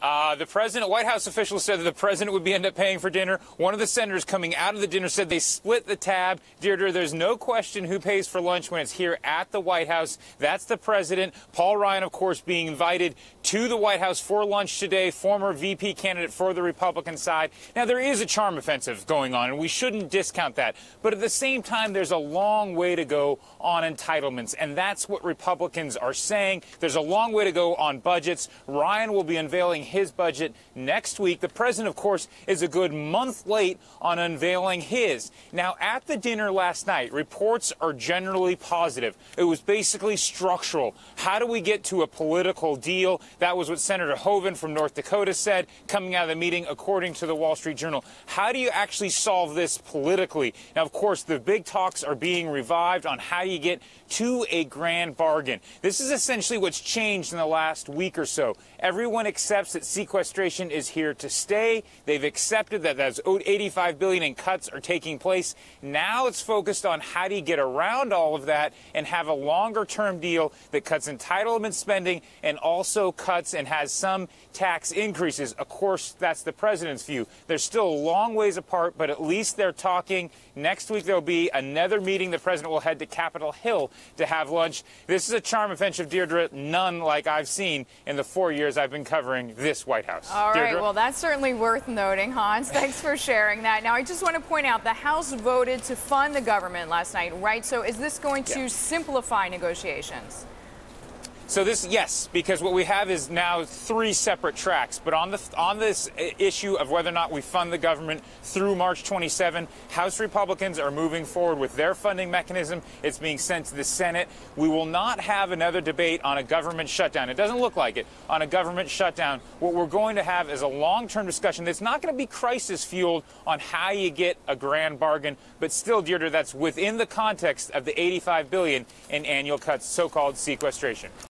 The president, White House officials said that the president would end up paying for dinner. One of the senators coming out of the dinner said they split the tab. Deirdre, there's no question who pays for lunch when it's here at the White House. That's the president. Paul Ryan, of course, being invited to the White House for lunch today, former VP candidate for the Republican side. Now, there is a charm offensive going on, and we shouldn't discount that. But at the same time, there's a long way to go on entitlements, and that's what Republicans are saying. There's a long way to go on budgets. Ryan will be unveiling his budget next week. The president, of course, is a good month late on unveiling his. Now, at the dinner last night, reports are generally positive. It was basically structural. How do we get to a political deal? That was what Senator Hoeven from North Dakota said coming out of the meeting, according to the Wall Street Journal. How do you actually solve this politically? Now, of course, the big talks are being revived on how you get to a grand bargain. This is essentially what's changed in the last week or so. Everyone accepts that sequestration is here to stay. They've accepted that those $85 billion in cuts are taking place. Now it's focused on how do you get around all of that and have a longer-term deal that cuts entitlement spending and also cuts and has some tax increases. Of course, that's the president's view. They're still a long ways apart, but at least they're talking. Next week, there'll be another meeting. The president will head to Capitol Hill to have lunch. This is a charm offensive, Deirdre, none like I've seen in the 4 years I've been covering this White House. All right, Deirdre? well, that's certainly worth noting, Hans. Thanks for sharing that. Now, I just want to point out the House voted to fund the government last night, right? So is this going to simplify negotiations? So yes, because what we have is now 3 separate tracks. But on this issue of whether or not we fund the government through March 27, House Republicans are moving forward with their funding mechanism. It's being sent to the Senate. We will not have another debate on a government shutdown. It doesn't look like it on a government shutdown. What we're going to have is a long-term discussion that's not going to be crisis-fueled on how you get a grand bargain. But still, Deirdre, that's within the context of the $85 billion in annual cuts, so-called sequestration.